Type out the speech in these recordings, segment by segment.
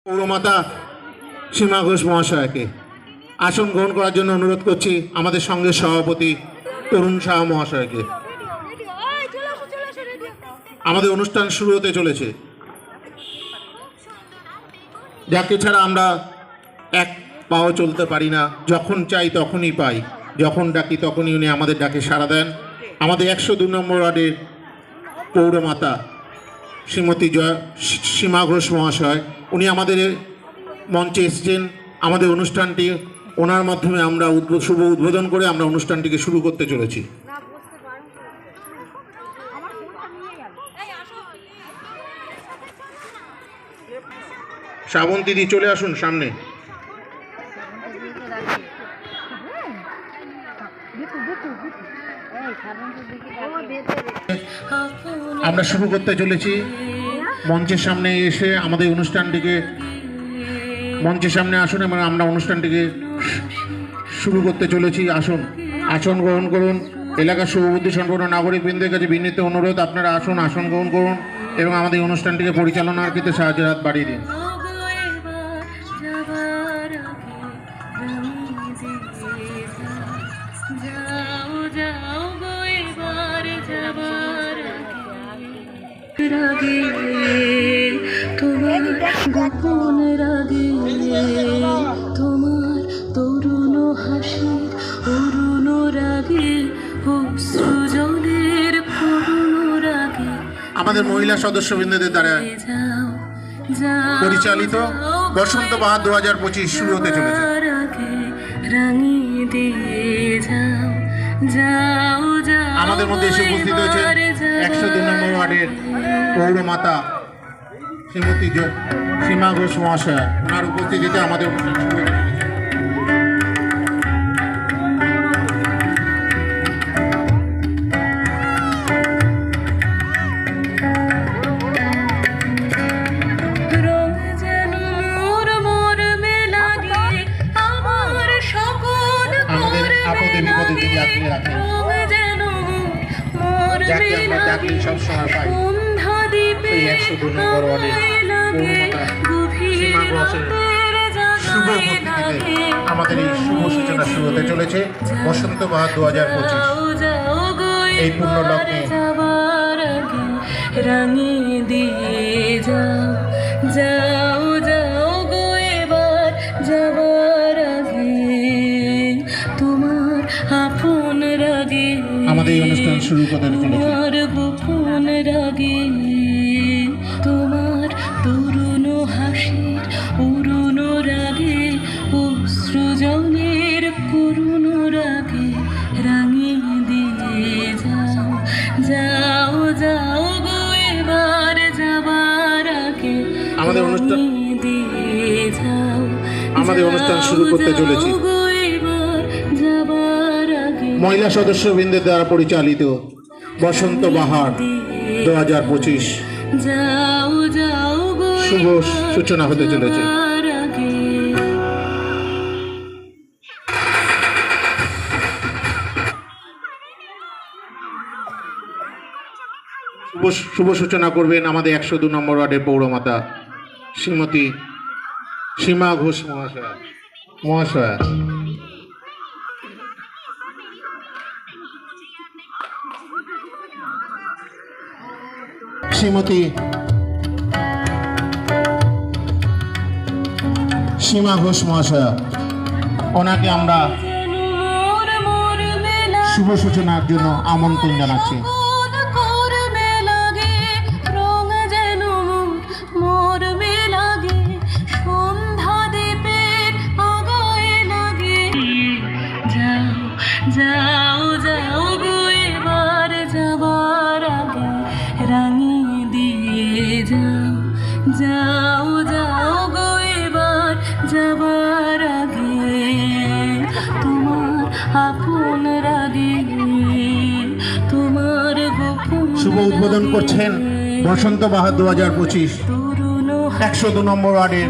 পৌরমাতা সীমা ঘোষ মহাশয়কে আসন গ্রহণ করার জন্য অনুরোধ করছি। আমাদের সঙ্গে সভাপতি তরুণ শাহ মহাশয়কে। আমাদের অনুষ্ঠান শুরু হতে চলেছে। যাকে ছাড়া আমরা এক পাও চলতে পারি না। যখন চাই তখনই পাই, যখন ডাকি তখনই উনি আমাদের ডাকে সাড়া দেন। আমাদের 102 নম্বর ওয়ার্ডের পৌরমাতা শ্রীমতী সীমা ঘোষ মহাশয়, উনি আমাদের মঞ্চে এসেছেন। আমাদের অনুষ্ঠানটি ওনার মাধ্যমে আমরা শুভ উদ্বোধন করে আমরা অনুষ্ঠানটিকে শুরু করতে চলেছি। শ্রাবন্তীদি চলে আসুন সামনে। আমরা শুরু করতে চলেছি। মঞ্চের সামনে এসে আমাদের অনুষ্ঠানটিকে মঞ্চের সামনে আসুন এবং আমরা অনুষ্ঠানটিকে শুরু করতে চলেছি। আসন গ্রহণ করুন। এলাকার শুভবুদ্ধি সম্পন্ন নাগরিকবৃন্দের কাছে বিনীত অনুরোধ, আপনারা আসন গ্রহণ করুন এবং আমাদের অনুষ্ঠানটিকে পরিচালনার ক্ষেত্রে সাহায্যের হাত বাড়িয়ে দিন। তোমার গোপন রাগে, তোমার তরুণ হাসি, অরুণ রাগে, অশ্রুজলের করুণ রাগে, আমাদের মহিলা সদস্যবৃন্দদের দ্বারা পরিচালিত বসন্ত বাহার 2025 শুরু হতে চলেছে। রাঙিয়ে দিয়ে যাও, যাও যাও। আমাদের মধ্যে এসে উপস্থিত হয়েছে 102 নম্বর ওয়ার্ডের পৌরমাতা শ্রীমতী সীমা ঘোষ মহাশয়। ওনার উপস্থিতিতে আমাদের অনুষ্ঠান শুরু হতে চলেছে। আপদে বিপদে যদি আপনি রাখেন, যাকে আমরা ডাকি সবসময় পাই, সেই 102 নম্বর ওয়ার্ডের পৌরমাতা সীমা ঘোষের শুভ উপস্থিতিতে আমাদের এই শুভ সূচনা শুরু হতে চলেছে বসন্ত বাহার 2025। এই পূর্ণ লগ্নে রাঙিয়ে দিয়ে যাও, যাও যাও গো এবার যাবার আগে, তোমার আপন রাগে আমাদের এই অনুষ্ঠান শুরু করতে চলেছে। তোমার গোপন রাগে, তোমার তরুণ হাসির অরুণ রাগে, অশ্রুজলের করুণ রাগে, রাঙিয়ে দিয়ে যাও, যাও যাও গো এবার যাবার আগে, আমাদের অনুষ্ঠান শুরু করতে চলেছি। মহিলা সদস্যবৃন্দের দ্বারা পরিচালিত বসন্ত বাহার 2025 শুভ সূচনা হতে চলেছে। শুভ সূচনা করবেন আমাদের 102 নম্বর ওয়ার্ডের পৌরমাতা শ্রীমতী সীমা ঘোষ মহাশয়া। শ্রীমতী সীমা ঘোষ মহাশয়া, ওনাকে আমরা শুভ সূচনার জন্য আমন্ত্রণ জানাচ্ছি। যাও যাও গো এবার যাবার আগে, রাঙিয়ে দিয়ে যাও, যাও যাও গো এবার যাবার আগে, তোমার আপন রাগে, তোমার গোপন। শুভ উদ্বোধন করছেন বসন্ত বাহার 2025 102 নম্বর ওয়ার্ডের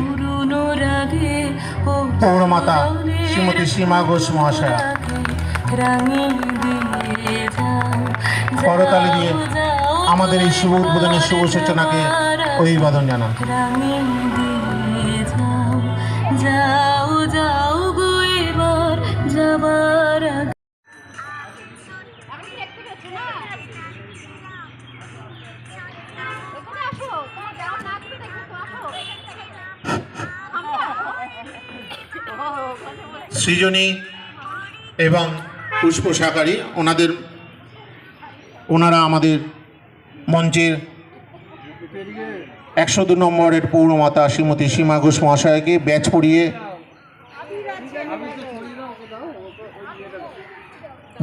পৌরমাতা শ্রীমতী সীমা ঘোষ মহাশয়া। করতালি দিয়ে আমাদের এই শুভ উদ্বোধনের শুভ সূচনাকে অভিবাদন জানান। রাঙিয়ে দিয়ে যাও, যাও যাও গো এবার যাবার আগে। সৃজনী এবং পুষ্প সাকারি ওনারা আমাদের মঞ্চের 102 নম্বরের পৌরমাতা শ্রীমতী সীমা ঘোষ মহাশয়কে ব্যাচ পরিয়ে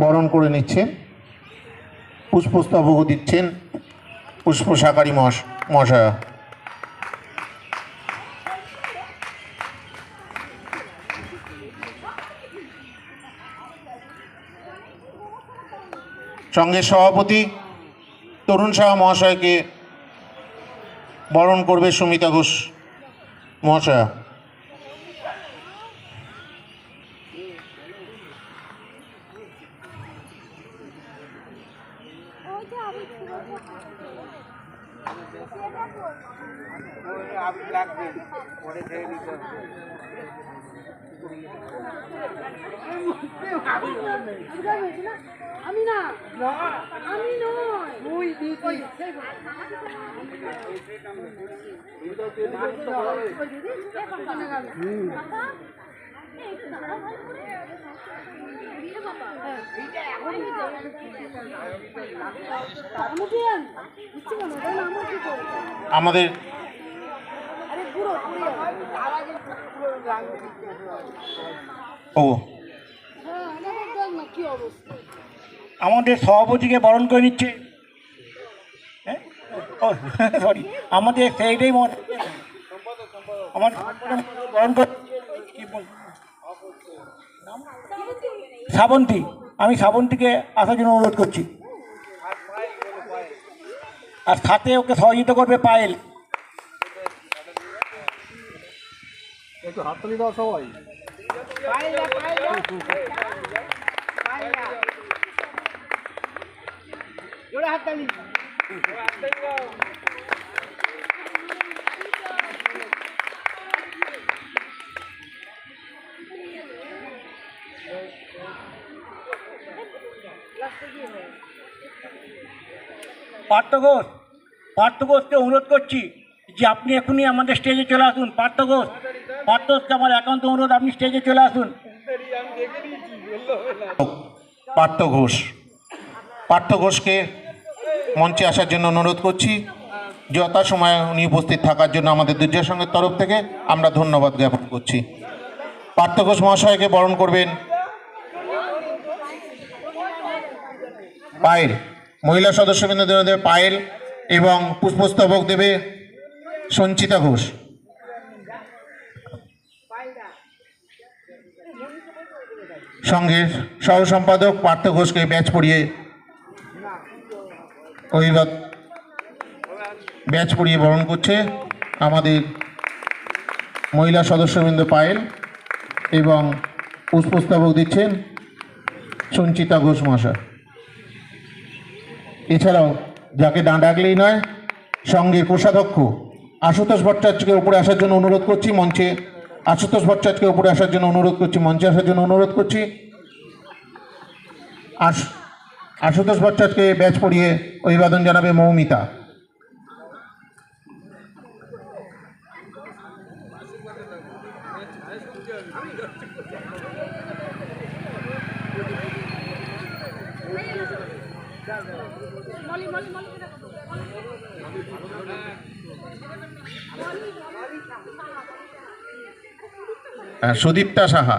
বরণ করে নিচ্ছেন, পুষ্পস্তবক দিচ্ছেন পুষ্প সাকারি মহাশয়া। সঙ্গে সভাপতি তরুণ সাহা মহাশয়কে বরণ করবে সুমিতা ঘোষ মহাশয়া। আমি না আমি নয় ওই দিদি আমাদের আমাদের সভাপতিকে বরণ করে নিচ্ছে। ও সরি, আমাদের সেইটাই আমার বরণ করে শ্রাবন্তী, আমি শ্রাবন্তীকে আসার জন্য অনুরোধ করছি। আর সাথে ওকে সহযোগিতা করবে পায়েল। একটু হাততালি দাও সবাই। পার্থ ঘোষকে অনুরোধ করছি যে আপনি এখনই আমাদের স্টেজে চলে আসুন। পার্থ ঘোষকে আমার একান্ত অনুরোধ, আপনি স্টেজে চলে আসুন। পার্থ ঘোষকে মঞ্চে আসার জন্য অনুরোধ করছি। যথাসময়ে উনি উপস্থিত থাকার জন্য আমাদের দুর্জয় সংঘের তরফ থেকে আমরা ধন্যবাদ জ্ঞাপন করছি। পার্থ ঘোষ মহাশয়কে বরণ করবেন পায়েল, মহিলা সদস্যবৃন্দ দেবে পায়েল এবং পুষ্পস্তবক দেবে সঞ্চিতা ঘোষ। সঙ্গে সহ সম্পাদক পার্থ ঘোষকে ব্যাচ পরিয়ে বরণ করছে আমাদের মহিলা সদস্যবৃন্দ পায়েল এবং পুষ্পস্তবক দিচ্ছেন সঞ্চিতা ঘোষ মহাশয়। এছাড়াও যাকে ডাকলেই নয়, সঙ্গের কোষাধ্যক্ষ আশুতোষ ভট্টাচার্যকে উপরে আসার জন্য অনুরোধ করছি মঞ্চে। আশুতোষ ভট্টাচার্যকে উপরে আসার জন্য অনুরোধ করছি, মঞ্চে আসার জন্য অনুরোধ করছি। আশুতোষ ভট্টাচার্যকে ব্যাচ পরিয়ে অভিবাদন জানাবে মৌমিতা। সুদীপ্তা সাহা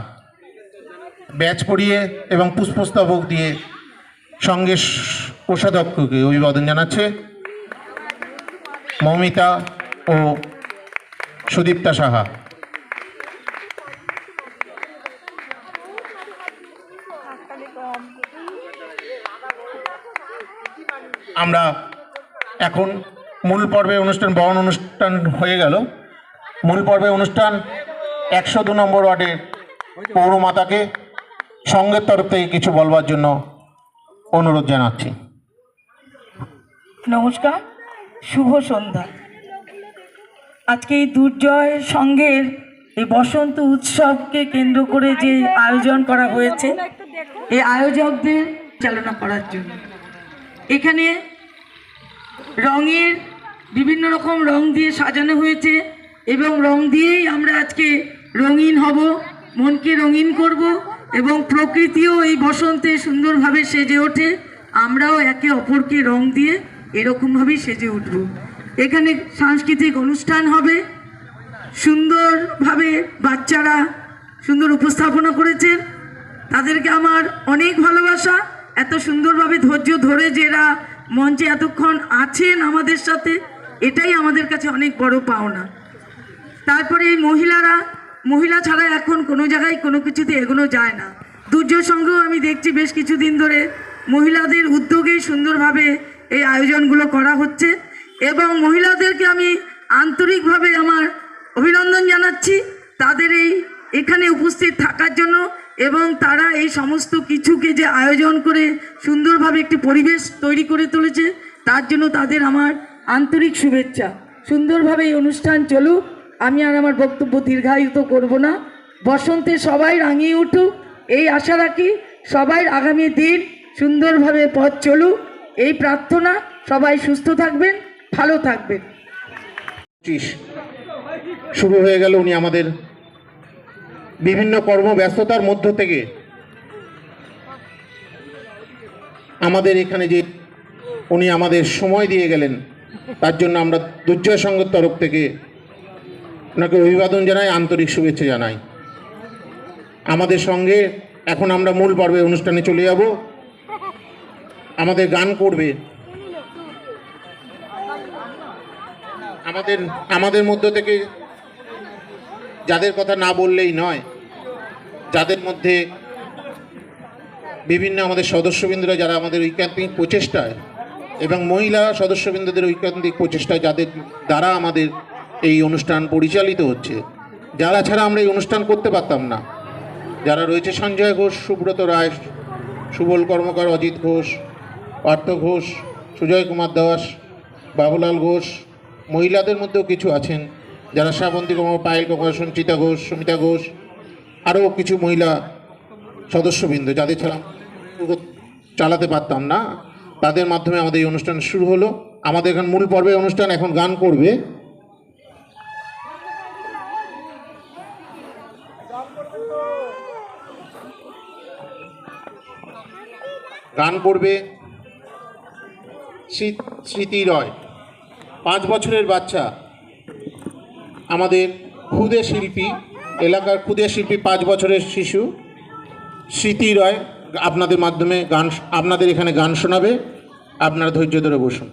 ব্যাচ পরিয়ে এবং পুষ্পস্তবক দিয়ে সঙ্গে কোষাধ্যক্ষকে অভিবাদন জানাচ্ছে মৌমিতা ও সুদীপ্তা সাহা। আমরা এখন মূল পর্বে বরণ অনুষ্ঠান হয়ে গেল। মূল পর্বে অনুষ্ঠান 102 নম্বর ওয়ার্ডের পৌরমাতাকে সঙ্গের তরফ থেকে কিছু বলবার জন্য অনুরোধ জানাচ্ছি। নমস্কার, শুভ সন্ধ্যা। আজকে এই দুর্জয় সংঘের এই বসন্ত উৎসবকে কেন্দ্র করে যে আয়োজন করা হয়েছে, এই আয়োজকদের চালনা করার জন্য এখানে রঙের বিভিন্ন রকম রং দিয়ে সাজানো হয়েছে এবং রং দিয়েই আমরা আজকে রঙিন হব, মনকে রঙিন করব এবং প্রকৃতিও এই বসন্তে সুন্দরভাবে সেজে ওঠে। আমরাও একে অপরকে রং দিয়ে এরকমভাবেই সেজে উঠব। এখানে সাংস্কৃতিক অনুষ্ঠান হবে, সুন্দরভাবে বাচ্চারা সুন্দর উপস্থাপনা করেছেন, তাদেরকে আমার অনেক ভালোবাসা। এত সুন্দরভাবে ধৈর্য ধরে যারা মঞ্চে এতক্ষণ আছেন আমাদের সাথে, এটাই আমাদের কাছে অনেক বড় পাওনা। তারপরে এই মহিলা ছাড়া এখন কোনো জায়গায় কোনো কিছুতে এগোনো যায় না। দুর্যোগ সংঘও আমি দেখছি বেশ কিছুদিন ধরে মহিলাদের উদ্যোগেই সুন্দরভাবে এই আয়োজনগুলো করা হচ্ছে এবং মহিলাদেরকে আমি আন্তরিকভাবে আমার অভিনন্দন জানাচ্ছি তাদের এখানে উপস্থিত থাকার জন্য এবং তারা এই সমস্ত কিছুকে যে আয়োজন করে সুন্দরভাবে একটি পরিবেশ তৈরি করে তুলেছে তার জন্য তাদের আমার আন্তরিক শুভেচ্ছা। সুন্দরভাবে এই অনুষ্ঠান চলুক, আমি আর আমার বক্তব্য দীর্ঘায়িত করব না। বসন্তে সবাই রাঙিয়ে উঠুক এই আশা রাখি, সবাই আগামী দিন সুন্দরভাবে পথ চলুক এই প্রার্থনা। সবাই সুস্থ থাকবেন, ভালো থাকবেন। শুরু হয়ে গেল। উনি আমাদের বিভিন্ন কর্মব্যস্ততার মধ্য থেকে আমাদের এখানে যে উনি আমাদের সময় দিয়ে গেলেন, তার জন্য আমরা দুর্জয় সংঘের তরফ থেকে ওনাকে অভিবাদন জানাই, আন্তরিক শুভেচ্ছা জানাই। আমাদের সঙ্গে এখন আমরা মূল পর্বে অনুষ্ঠানে চলে যাব। আমাদের গান করবে আমাদের মধ্য থেকে যাদের কথা না বললেই নয়, যাদের মধ্যে বিভিন্ন আমাদের সদস্যবৃন্দরা যারা আমাদের ঐকান্তিক প্রচেষ্টায় এবং মহিলা সদস্যবৃন্দদের ঐকান্তিক প্রচেষ্টায় যাদের দ্বারা আমাদের এই অনুষ্ঠান পরিচালিত হচ্ছে, যারা ছাড়া আমরা এই অনুষ্ঠান করতে পারতাম না, যারা রয়েছে সঞ্জয় ঘোষ, সুব্রত রায়, সুবল কর্মকার, অজিত ঘোষ, পার্থ ঘোষ, সুজয় কুমার দাস, বাবুলাল ঘোষ। মহিলাদের মধ্যেও কিছু আছেন যারা শ্রাবন্তী কুমার, পায়েল কুমার, সঞ্চিতা ঘোষ, সুমিতা ঘোষ, আরও কিছু মহিলা সদস্যবৃন্দ যাদের ছাড়া চালাতে পারতাম না, তাদের মাধ্যমে আমাদের এই অনুষ্ঠান শুরু হলো। আমাদের এখানে মূল পর্বে অনুষ্ঠান এখন গান করবে স্মৃতি রয়, 5 বছরের বাচ্চা, আমাদের ক্ষুদে শিল্পী, এলাকার ক্ষুদে শিল্পী, 5 বছরের শিশু স্মৃতি রয় আপনাদের মাধ্যমে আপনাদের এখানে গান শোনাবে। আপনারা ধৈর্য ধরে বসুন।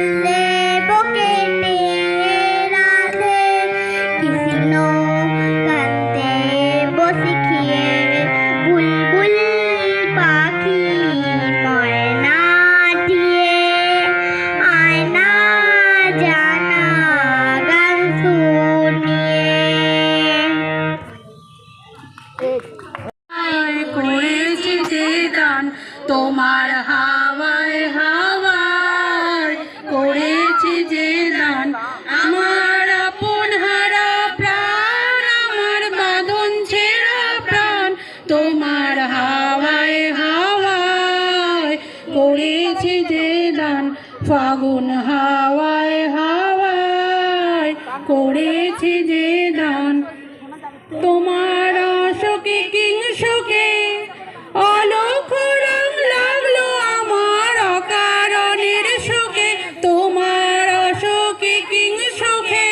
ফুলে বকেটে রাধে কৃষ্ণ কান্তে বসিখিয়ে বুলবুল পাখি ময়না দিয়ে আয়না জানা গান শুনিয়ে করেছি যে গান তোমার হাওয়ায় হাওয়ায় করেছি যে গান আমার আপন হারা প্রাণ আমার বাঁধন ছেঁড়া প্রাণ তোমার হাওয়ায় হাওয়ায় করেছি যে গান ফাগুন হাওয়ায় হাওয়ায় করেছি যে গান তোমার শোকে কিংশোকে অলক্ষ রং লাগলো আমার অকারণের শোকে তোমার শোকে কিংশোকে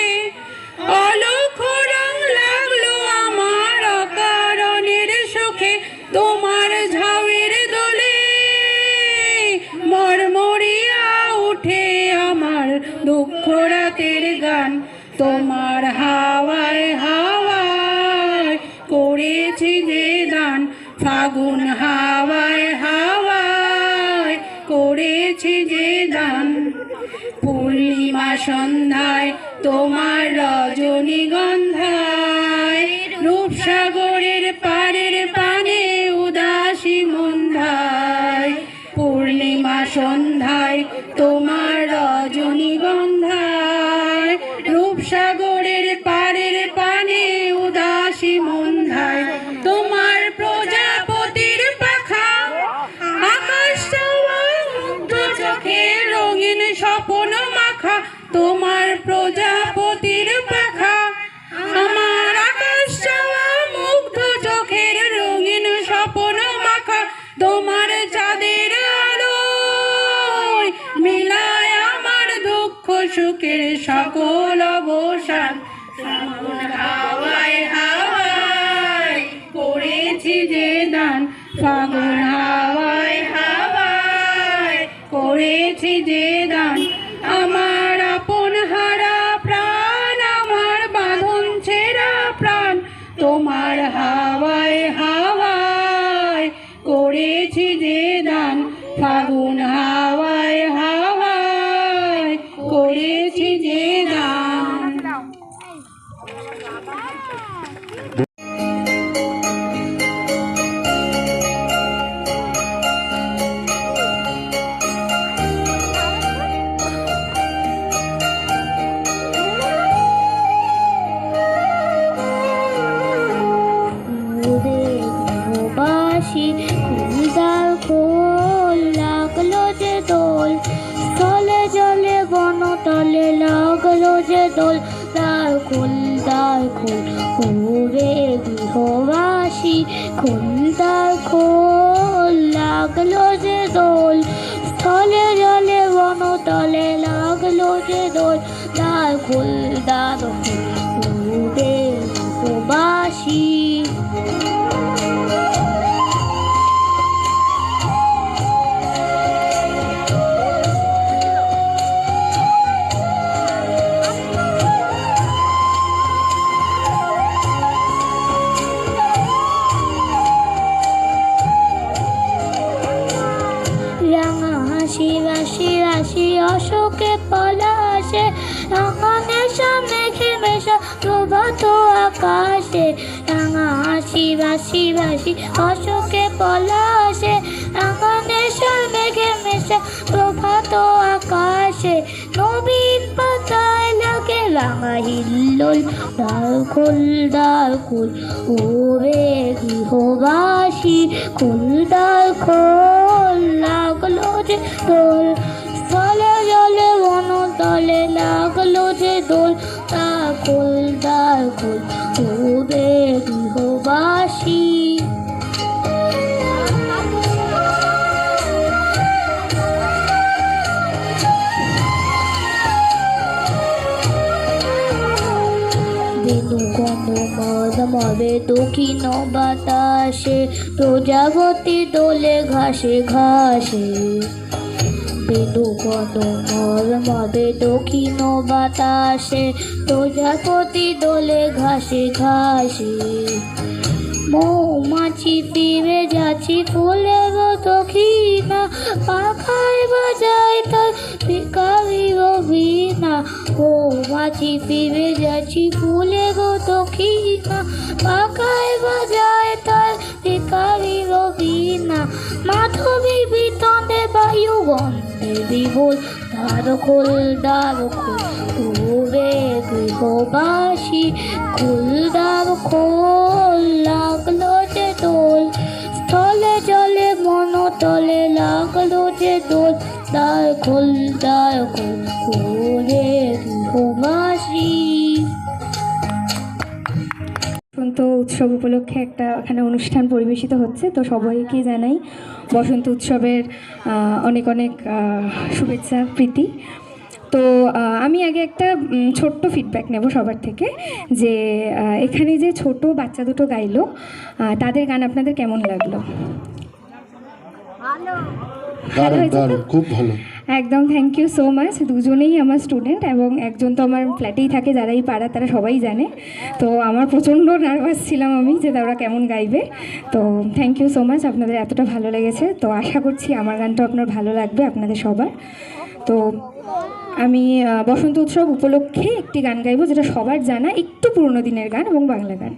অলক্ষ রং লাগলো আমার অকারণের শোকে তোমার ঝাউয়ের দোলে মরমরিয়া উঠে আমার দুঃখ রাতের গান তোমার হাওয়ায় হাওয়ায় করেছি যে দান ফাগুন হাওয়ায় হাওয়ায় করেছি যে দান পূর্ণিমা সন্ধ্যায় তোমার রজনীগন্ধায় রূপসাগরের পাড়ের পানে উদাসী মন্ধায় পূর্ণিমা সন্ধ্যায় তোমার রজনীগন্ধায় রূপসাগরের পাড়ের পানে উদাসী মন্ধায় তোমার প্রজাপতির পাখা আকাশ চাওয়া মুগ্ধ চোখে রঙিন স্বপ্ন মাখা তোমার প্রজাপতির পাখা আমার আকাশ চাওয়া মুগ্ধ চোখের রঙিন স্বপ্ন মাখা তোমার চাঁদের আলোয় মিলায় আমার দুঃখ সুখের সকল অবসান হাওয়ায় হাওয়ায় করেছি যে দান ফাগুন হাওয়ায় হাওয়ায় করেছি যে দান আমার আপন হারা প্রাণ আমার বাঁধন ছেঁড়া প্রাণ তোমার হাওয়ায় হাওয়ায় করেছি যে দান ফাগুন হাওয়ায় হাওয়ায় করেছি যে দান বাসি খুলদার খোল লাগলো যে দোল স্থলে জলে বনতলে লাগলো যে দোল দ্বার খোল ওরে গৃহবাসী খুলদার খোল লাগলো যে দোল স্থলে জলে বনতলে লাগলো যে দোল দ্বার খোল ওরে গৃহবাসী রাশি অশোকে পলাশে রাঙা নেশা মেঘে মেশা প্রভাত আকাশে রাঙা হাসি অশোকে পলাশে রাঙা নেশা মেঘে মেশা প্রভাত আকাশে নবীন পাতায় লাগে রাঙা হিল্লোল দ্বার খোল ওরে গৃহবাসী দ্বার খোল লাগলো যে দোল স্থলে জলে বনতলে লাগলো যে দোল দ্বার খোল ওরে গৃহবাসী মবে দক্ষিণ বাতাসে প্রজাপতি দোলে ঘাসে ঘাসে বেনু বনমর মবে দক্ষিণ বাতাসে প্রজাপতি দোলে ঘাসে ঘাসে মৌমাছি ফিরে যাচ্ছি ফুলের দক্ষিণা পাখায় বাজায় তার ভিখারি রবিনা মৌমাছি ফিরে যাচ্ছি ফুলের দক্ষিণা পাখায় বাজায় তার ভিখারি রবিনা মাধবী বিতনে বায়ু গন্ধে বিভোল দ্বার খোল দূরে গৃহবাসী দ্বার খোল লাগলো যে দোল স্থলে জলে মনতলে লাগলো যে দোল দ্বার খোল দূরে গৃহবাসী। বসন্ত উৎসব উপলক্ষে একটা এখানে অনুষ্ঠান পরিবেশিত হচ্ছে, তো সবাইকে জানাই বসন্ত উৎসবের অনেক অনেক শুভেচ্ছা প্রীতি। তো আমি আগে একটা ছোট্ট ফিডব্যাক নেব সবার থেকে, যে এখানে যে ছোট বাচ্চা দুটো গাইলো তাদের গান আপনাদের কেমন লাগলো? ভালো হয়েছে তো? খুব ভালো। একদম, থ্যাংক ইউ সো মাচ। দুজনেই আমার স্টুডেন্ট এবং একজন তো আমার ফ্ল্যাটেই থাকে, যারা এই পাড়া তারা সবাই জানে। তো আমার প্রচণ্ড নার্ভাস ছিলাম আমি যে তারা কেমন গাইবে। তো থ্যাংক ইউ সো মাচ, আপনাদের এতটা ভালো লেগেছে। তো আশা করছি আমার গানটা আপনার ভালো লাগবে আপনাদের সবার। তো আমি বসন্ত উৎসব উপলক্ষে একটি গান গাইবো যেটা সবার জানা, একটু পুরনো দিনের গান এবং বাংলা গান।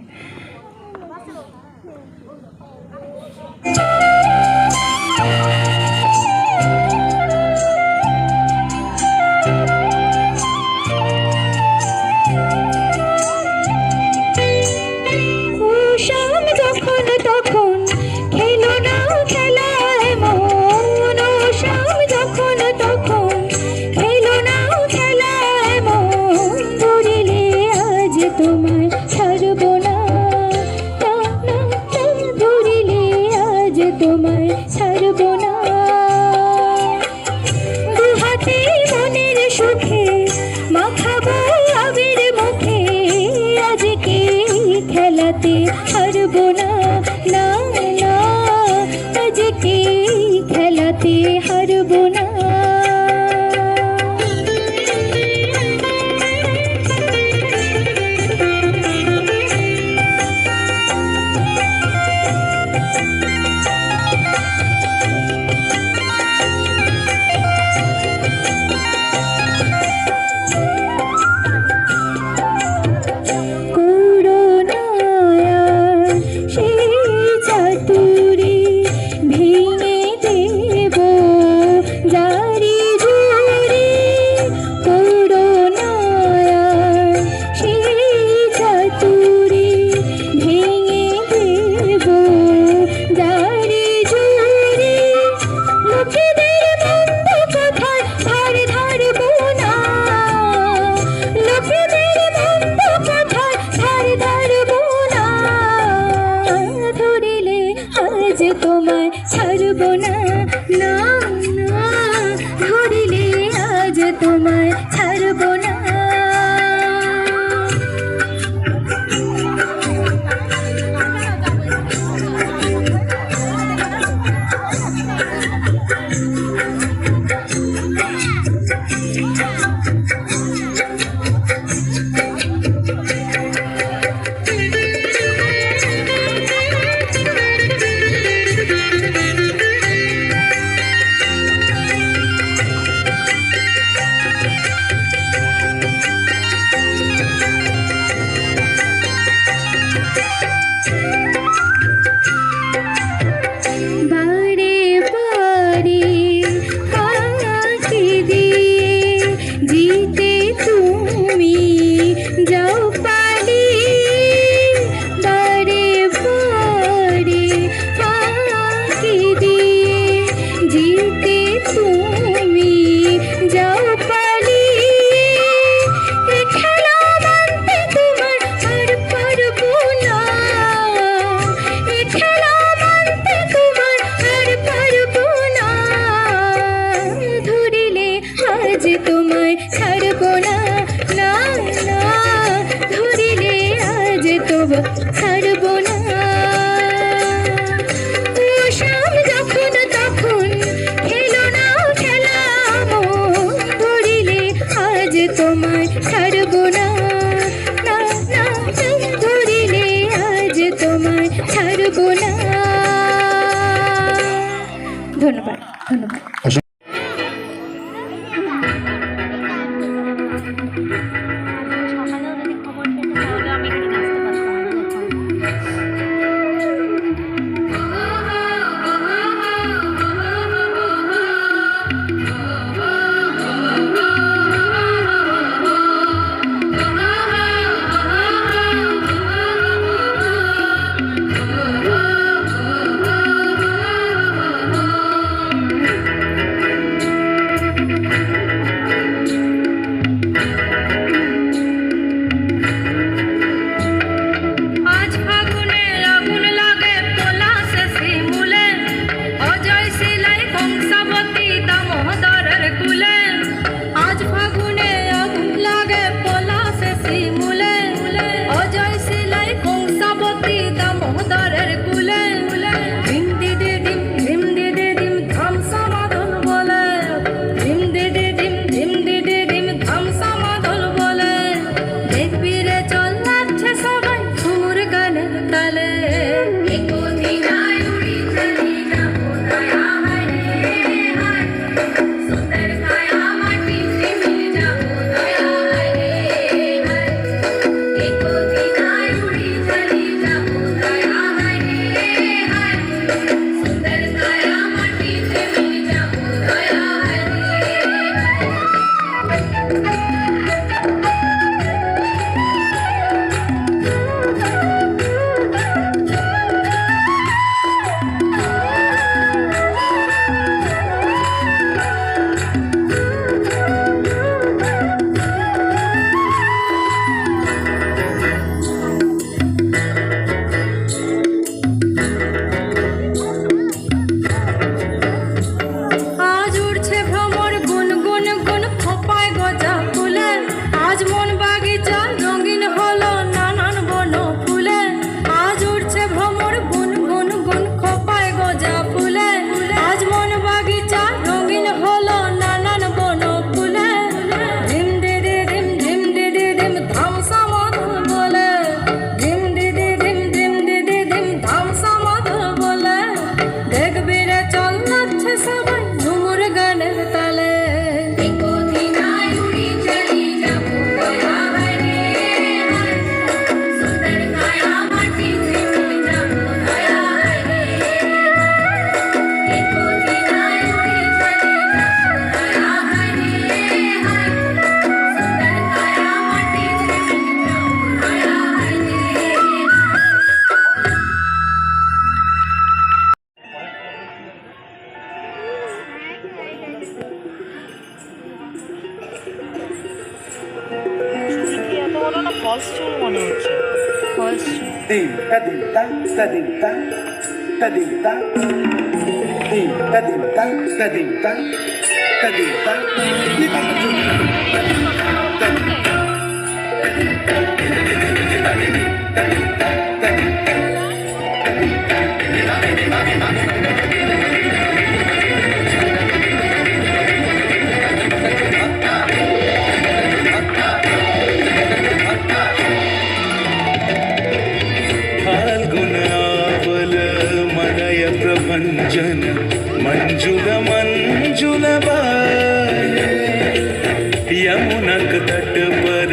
আজ তোমায় ছাড়বো না, না না না, ধরিলে আজ তোমায় ছাড়বো না। ধন্যবাদ ধন্যবাদ। আজ ফাগুনে আগুন লাগে পলাশে শিমুলে, অজয় শিলাই কংসাবতী দামোদরের কুলে। আজ ফাগুনে আগুন লাগে পলাশে শিমুলে, অজয় শিলাই কংসাবতী দামোদরের কুলে। ধিম দিদি ধিম ধিম দিদি ধিম ধাম সমাদল বলে, ধিম দিদি ধিম ধিম দিদি ধিম ধাম সমাদল বলে। দেখবি রে চল নাচছে সবাই ঝুমুর গানের তালে। আজ উড়ছে ভ্রমর গুন গুন গুন খোপায় গজা ফুলে। আজ মন বাগিচা রঙিন হলো নানান বন ফুলে। আজ উড়ছে ভ্রমর গুন গুন গুন খোপায় গজা ফুলে। আজ মন বাগিচা রঙিন হলো নানান বন ফুলে। ধিম দিদি ধিম ধিম দিদি ধিম ধাম সমাদল বলে, ধিম দিদি ধিম ধিম দিদি ধিম ধাম সমাদল বলে। দেখবি রে চল নাচছে সবাই ঝুমুর গানের তালে। Dim ta dim ta ta dim ta ta dim ta dim ta dim ta ta dim ta ta dim ta dim ta प्रभंजन मंजुल मंजुल बाये, यमुनक तट पर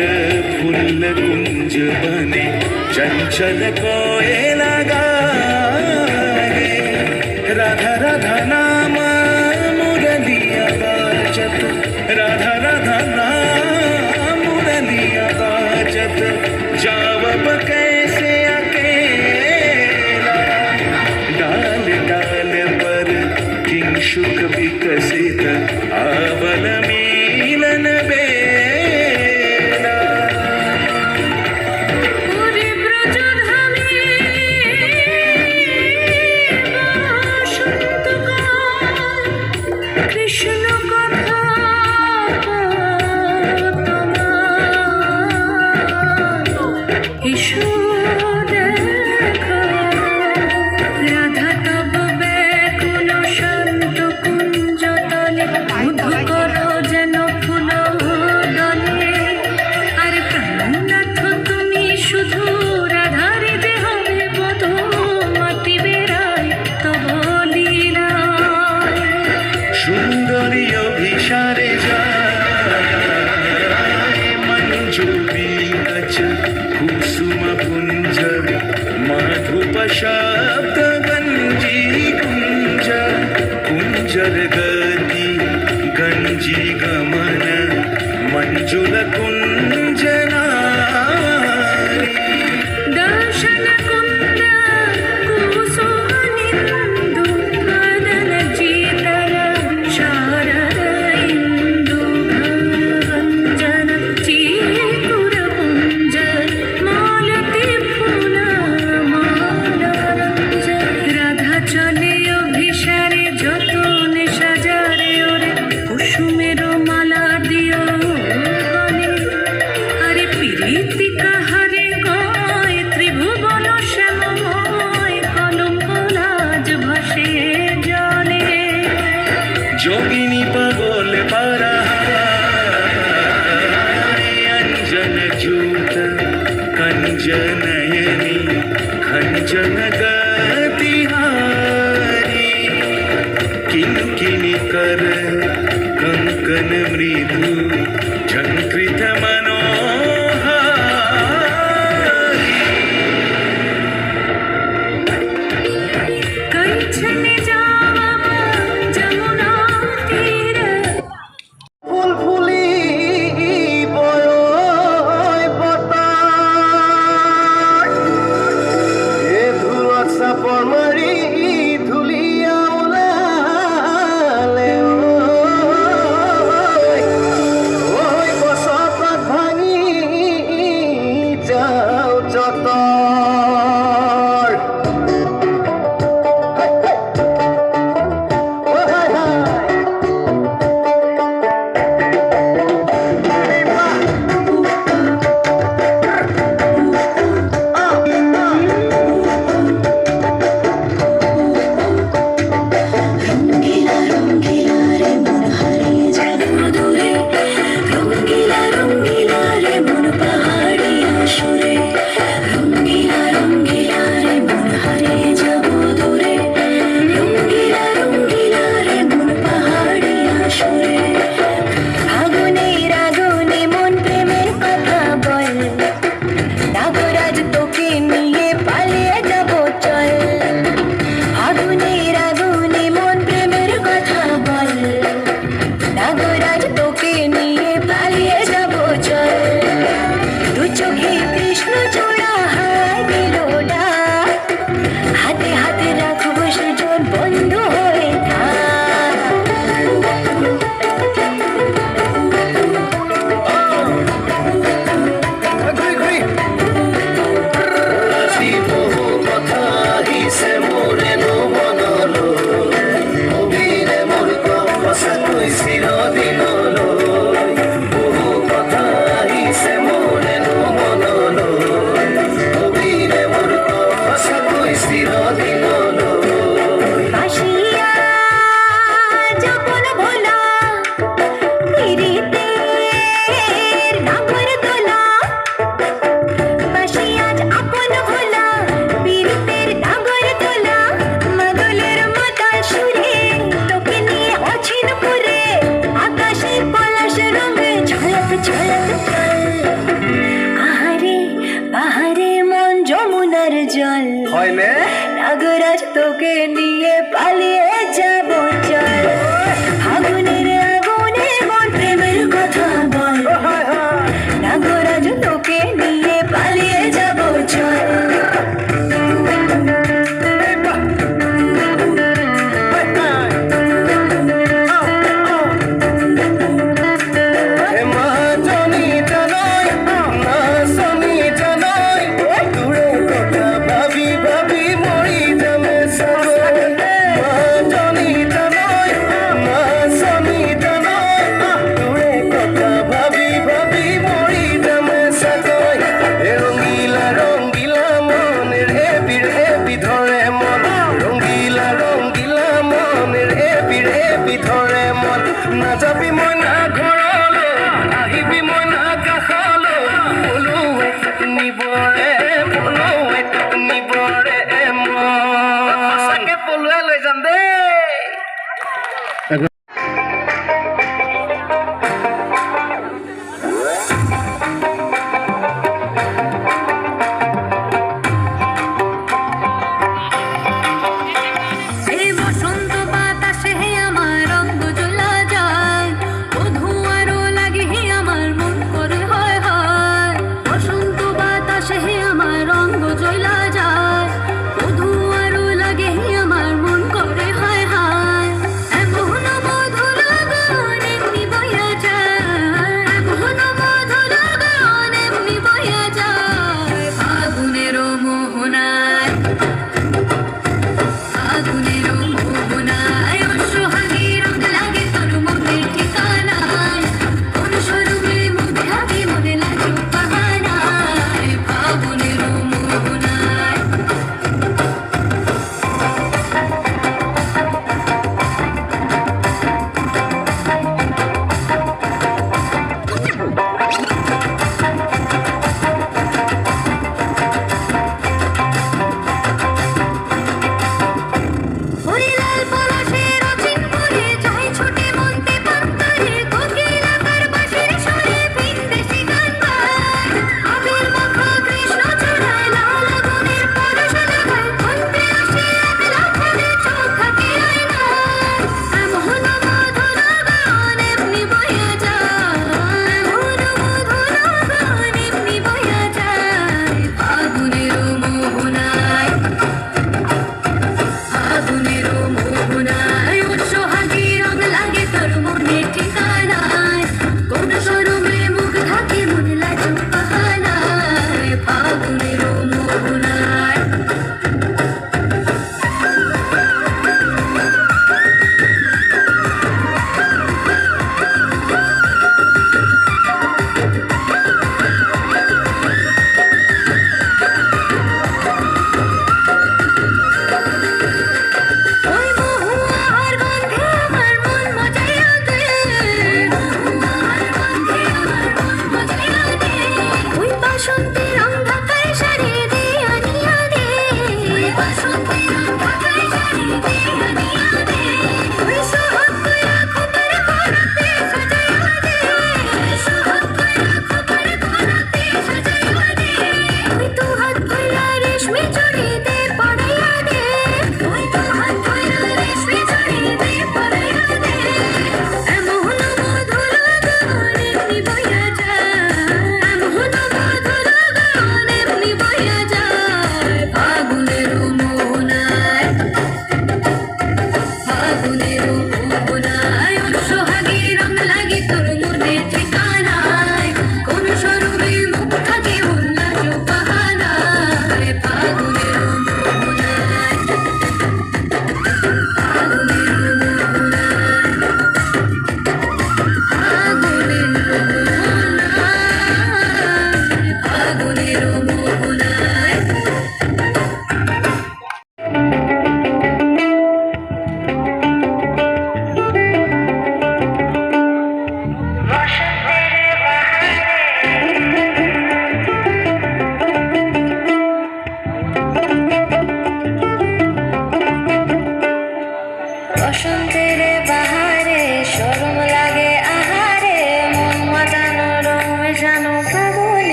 फूल कुंज बने चंचल कोयला गाए। राधा राधा नाम मुरलिया बाजत, राधा राधा नाम मुरलिया बाजत। जावब कैसे अकेला, डाल डाल पर किंशुक विकसित आवल मिलन बेला। পুরী ব্রজধামে ছবি আছে কুসুম পুঞ্জ মাধুপ শব্দ গঞ্জি কুঞ্জ কুঞ্জর গতি গঞ্জি গমন মঞ্জুল কুঞ্জনা দর্শন কুন্দ কুসুমনিন্দু মদন চিতর শারদ ইন্দু ভঞ্জন চিকুর পুঞ্জ মালতি ফুল মালরঞ্জ রাধা চলে অভিসারে যতনে সাজারে ওরে কুসুমের মালা দিও গনে আরে প্রীতি কাহারে কয় ত্রিভুবন শ্যামময় কলঙ্ক লাজ ভাসে জলে যোগিনী পাগল পারা অঞ্জন জূত कंजनयनी खंजन गतिहारी किंकिनी कर कंकन मृदु झंकृत मनोहारी कंचन जावा जमुना तीर ফুল ফুলি বয় বতাস এ ধুলোত চাপৰ মাৰি ধুলিয়া ওলালে ঐ গছপাত ভাঙি যাওঁ যতৰ রঙ্গিলা রঙ্গিলা রে মন হারিয়ে যাবে দূরে রঙ্গিলা রঙ্গিলা রে মন পাহাড়িয়া সুরে রঙ্গিলা রঙ্গিলা রে মন হারিয়ে যাব দূরে রঙ্গিলা রঙ্গিলা রে মন পাহাড়িয়া সুরে আগুনের আগুনে মন প্রেমের কথা বল নাগরাজ তোকে নিয়ে পালিয়ে যাব চল আগুনের আগুনে মন প্রেমের কথা বল নাগরাজ তোকে নিয়ে পালিয়ে যাব চল দু চোখে কৃষ্ণ চূড়া হায় দিল ডাক হাতে হাতে রাখবো সুজন বন্ধু হয়ে থাক কথা হিসে মোরে নমনলো অবিরে মোর কথা কৈছিল দিনলৈ বহু কথা হিসে মোরে নমনলো অবিরে মোর কথা কৈছিল দিনলৈ বাসিয়া যখন ভোলা পিরিতের নাগর দোলা বাসিয়া আপন ভোলা পিরিতের নাগর দোলা মাদলের মাতাল সুরে তোকে নিয়ে অছিন পুরে আকাশে পলাশ রঙে ঝলক ঝলক চল আহারে বাহারে মন যমুনার জল হয়নে নাগরাজ তোকে নিয়ে পালিয়ে যাব চল আগুনের আগুনে মন প্রেমের কথা বল নাগরাজ তোকে নিয়ে পালিয়ে যাব চল মা জনিতা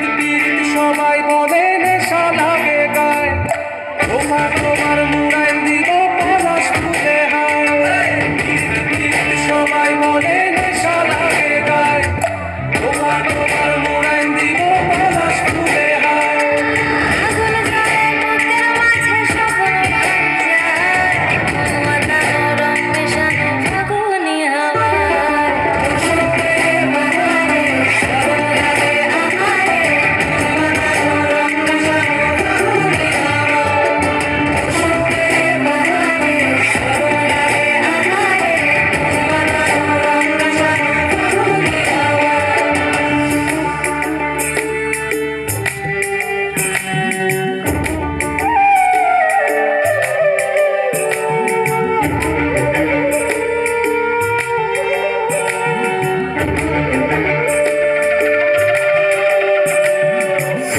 পিরিত পিরিত সবাই বলে নেশা লাগে গায় তোমার মুড়াই দিব পলাশ ফুলে হায় পিরিত পিরিত সবাই বলে নেশা লাগে গায় তোমার মুড়াই দিব পলাশ ফুলে হায় আগুন জ্বলে বুকের মাঝে স্বপ্ন ভাঙা মন মাতানো রং মেশানো ফাগুনি হাওয়ায় বসন্তে বাহারে সরোয়ারে আহারে মন মাতানো রং মেশানো ফাগুনি হাওয়ায় বসন্তে বাহারে সরোয়ারে আহারে মন মাতানো রং মেশানো ফাগুনি হাওয়ায়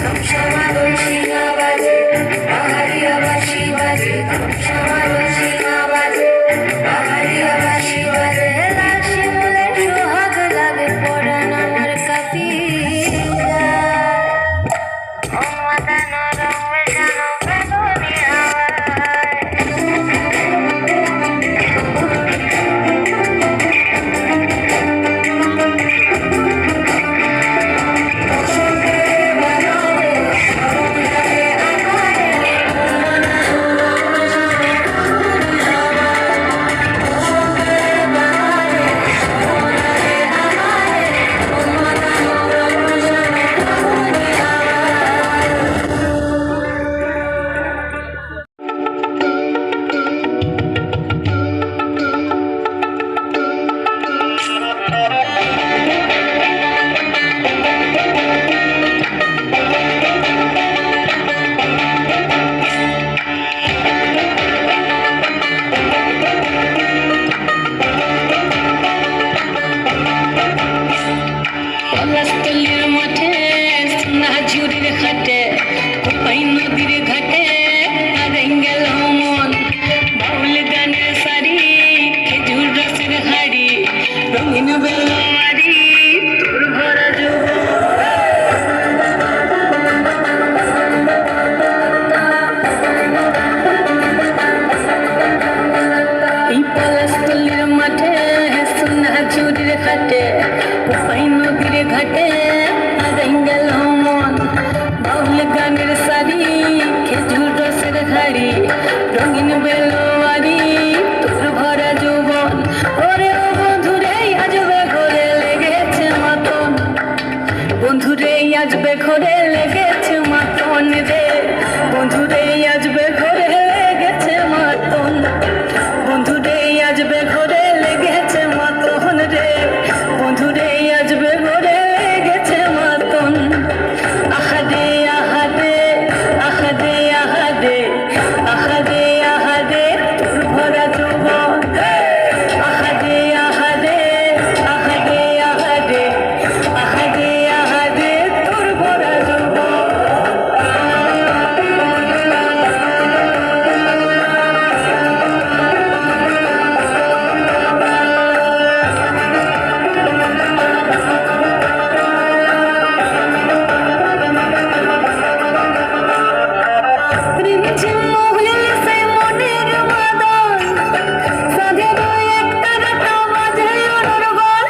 ধমসমা বংশীনা বাজে পাহাড়িয়া বাঁশি বাজে ধমসমা বংশীনা বাজে পাহাড়িয়া বাঁশি বাজে লাল শিমুলে সোহাগ লাগে পরাণ আমার কাপিলা মন মাতানো রং মেশানো ফাগুনি পলাশতলির মাঠে সোনা ঝুরির খাটে কোপাই নদীর ঘাটে হারাই গেল মন বাউল গানের শাড়ি খেজুর রসের হাড়ি রঙিন বেলমারি তোর ভরা এই পলাশতলির মাঠে সোনা ঝুরির খাটে কোপাই নদীর ঘাটে হারাই গেল মন বাউল গানের শাড়ি খেজুর রসের হাড়ি রঙিন বেলোয়ারি তোর ভরা যৌবন ওরে ও বন্ধুরে আজবে ঘরে লেগেছে মাতন বন্ধুরে আজবে ঘরে লেগেছে মাতন রে বন্ধুরে আজবে ঘরে লেগেছে মাতন বন্ধুরে আজবে ঘরে লেগেছে মাতন রে বন্ধুরে আজবে ঘরে লেগেছে মাতন আহাদে আহাদে আহাদে আহাদে আহাদে আহাদে তোর ভরা যৌবন আহাদে আহাদে আহাদে আহাদে আহাদে আহাদে তোর ভরা যৌবন রিমঝিম মহুল সে মনের মাদন সাধের একটা রাতা বাজে অনর্গল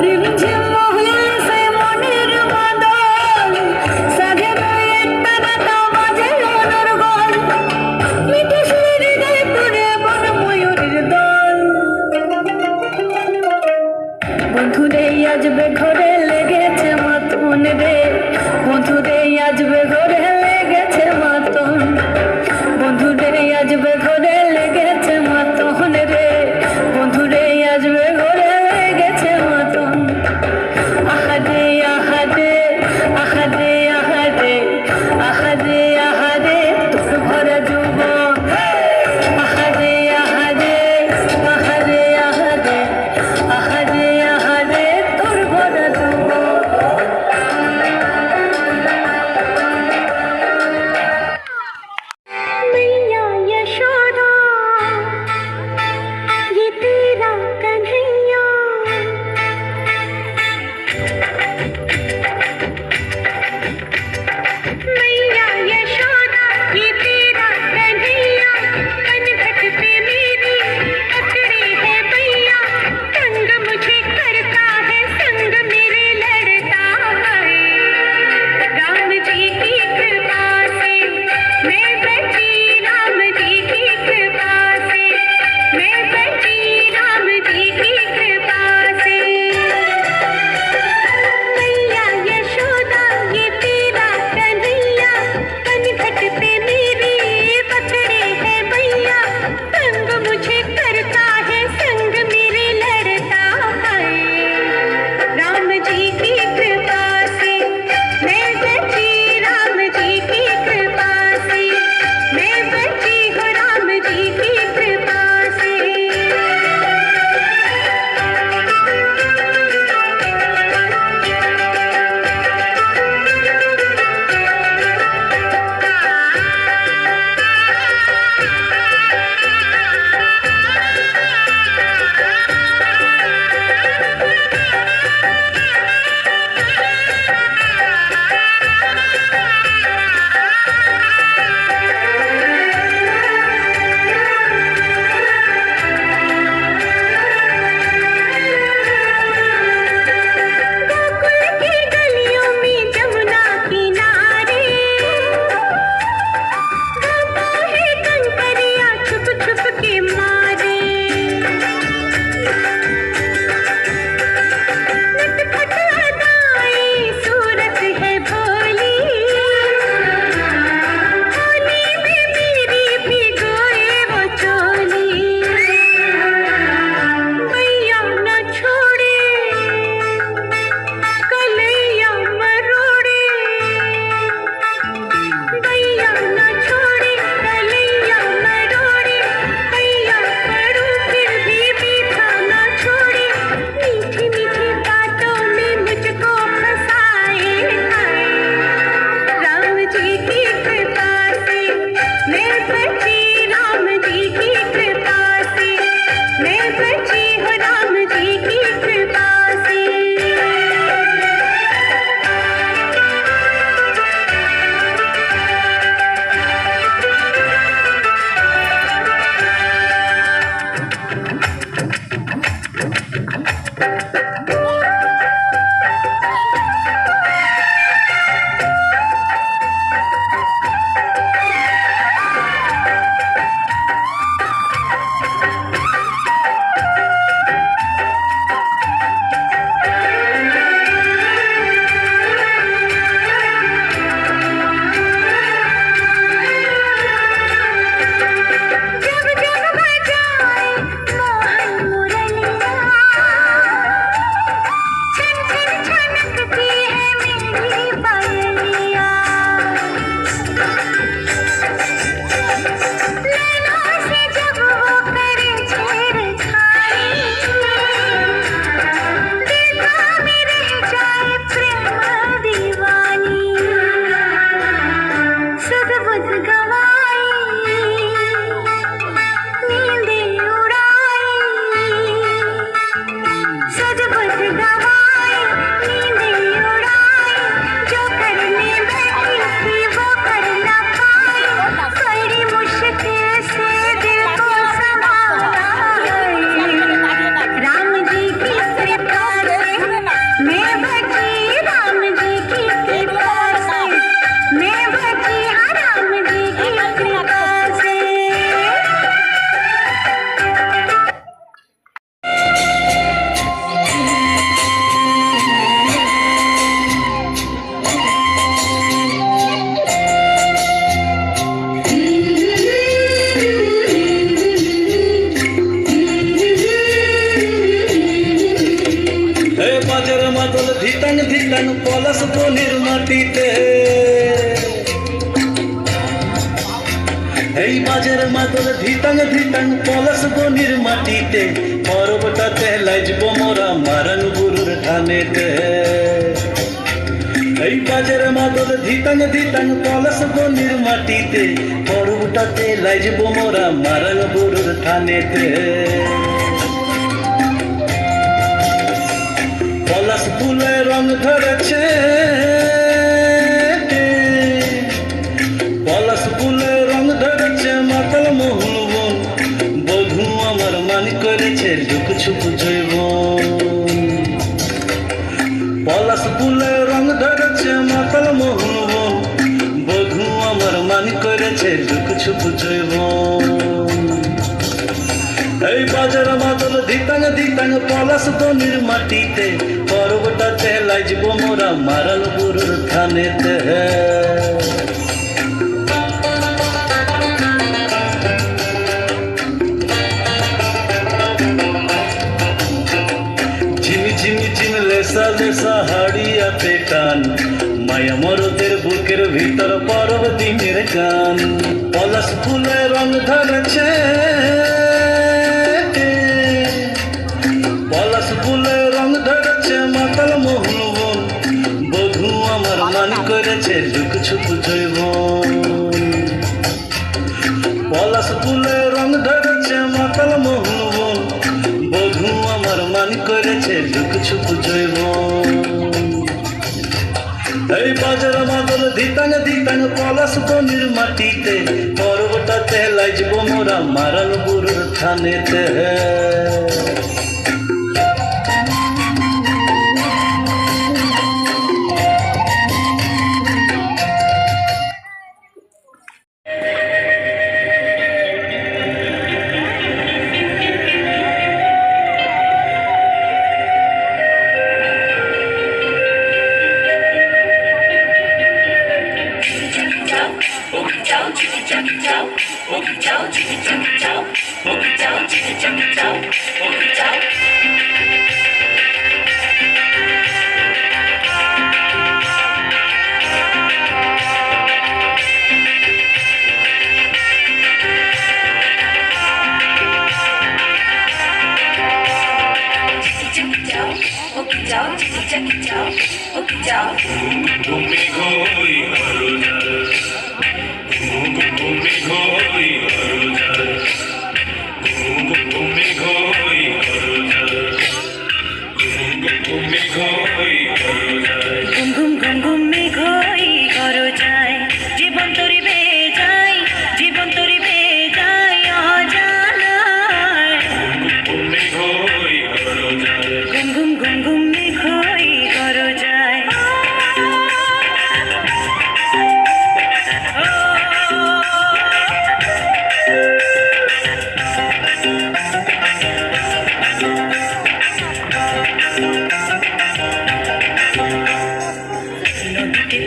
রিমঝিম মহুল সে মনের মাদন সাধের একটা রাতা বাজে অনর্গল মিঠে সুরে হৃদয় পুরে বন ময়ূরের দল বন্ধুরে আজবে ঘরে লেগেছে মাতন রে বন্ধুরে আজবে ঘরে লেগেছে মাতন পলাশ বনের মাটিতে। এই বাজের মাদল ধিতাং ধিতাং পলাশ বনের মাটিতে, পর্বটাতে লাইজব মোরা মারান গুরুর ঠানেতে। এই বাজের মাদল ধিতাং ধিতাং পলাশ বনের মাটিতে, পর্বটাতে লাইজব মোরা মারান গুরুর ঠানেতে। পলাশ ফুলে রং ধরেছে, পলাশ ফুলে রং ধরেছে মাতাল মোহন বন, বধূ আমার মান করেছে লুক ছুপ জৈবন। পলাশ ফুলে রং ধরেছে মাতাল মোহন বন, বধূ আমার মান করেছে লুক ছুপ জৈবন। এই বাজার মাদল ধিতাং ধিতাং পলাশ বনের মাটিতে, পর্বটাতে লাইজব মোরা মারাল গুরুর থানেতে। ঝিমি ঝিমি ঝিম লেসা লেসা হাড়িয়াতে টান, মায়া মরদের বুকের ভিতর পরব দিনের গান। পলাশ ফুলে রং ধরেছে, পলাশ ফুলে রং ধরেছে মাতাল মোহন বন, বধূ আমার মান করেছে লুক ছুপ জৈবন। পলাশ ফুলে রং ধরেছে মাতাল মোহন বন, বধূ আমার মান করেছে লুক ছুপ জৈবন। এই বাজার মাদল ধিতাং ধিতাং পলাশ বনের মাটিতে, পর্বটাতে লাইজব মোরা মারাল গুরুর থানেতে।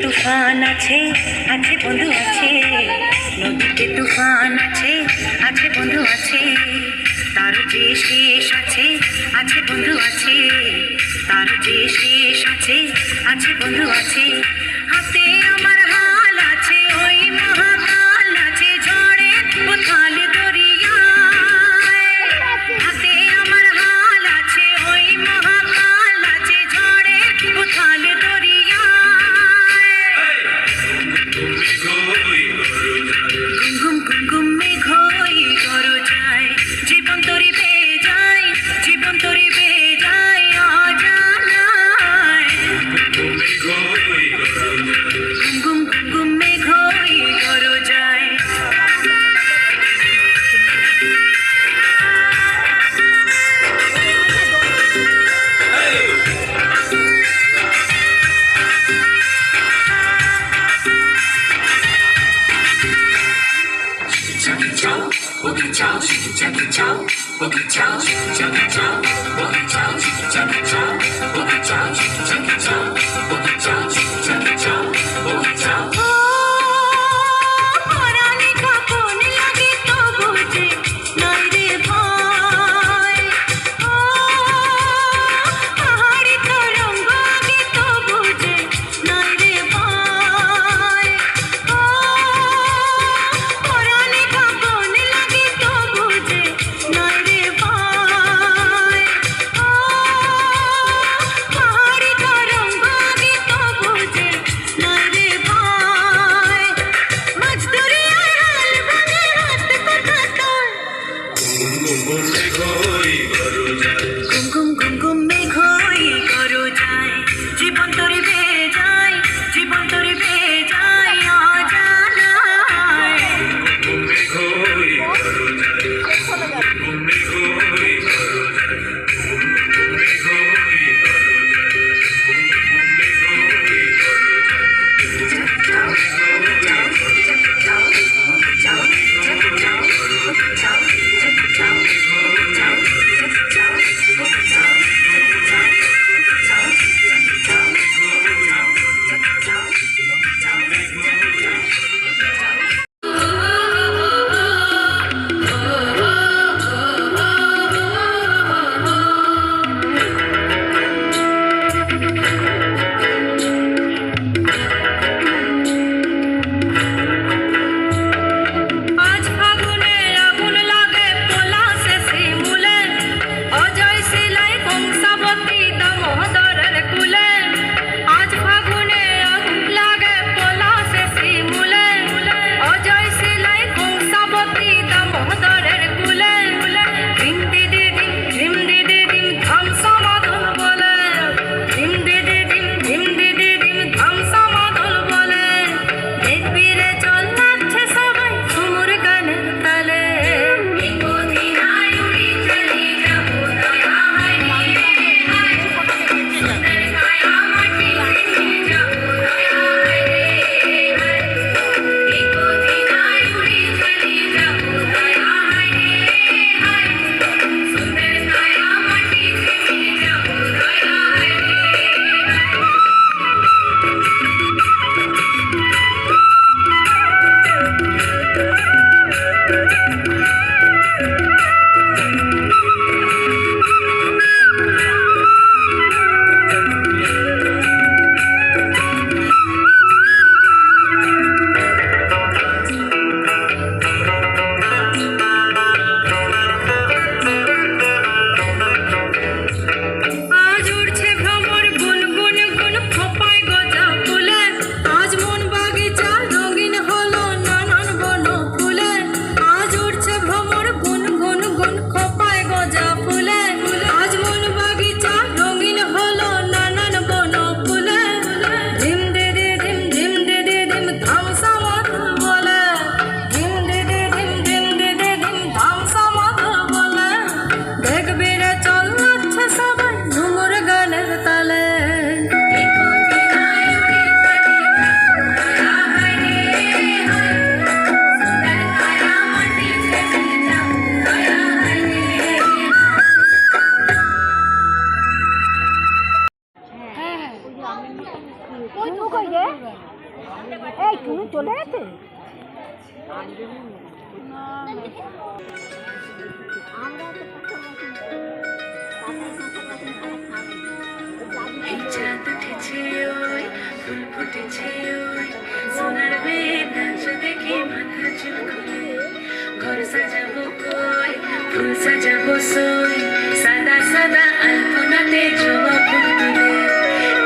তুফান আছে, আছে বন্ধু আছে, নদীতে তুফান আছে, আছে বন্ধু আছে, তার যে শেষ আছে, আছে বন্ধু আছে, তার যে শেষ আছে, আছে বন্ধু আছে। হাতে আমার হাল আছে, ওই মহাকাল আছে, ঝড়ে উথাল দরিয়ায়। হাতে আমার হাল আছে, ওই মহাকাল আছে, ঝড়ে উথাল দরিয়ায়। ঘুম ঘুম ঘুম মেঘ হই গরজায়, জীবন তরি বেয়ে যায়, জীবন তরি বেয়ে যায় অজানায়। ঘুম ঘুম ঘুম মেঘ হই গরজায়। পরাণে কখন লাগে তো বুঝে নাই রে ভাই। পাহাড়ি তরঙ্গ আগে তো বুঝে চাঁদ উঠেছে ওই ফুল ফুটেছে ওই সোনার বেদ নাচ দেখে মাথা চুল খুলে ঘর সাজাবো কই ফুল সাজাবো সই সাদা সাদা আলপনাতে জবা ফুল তুলে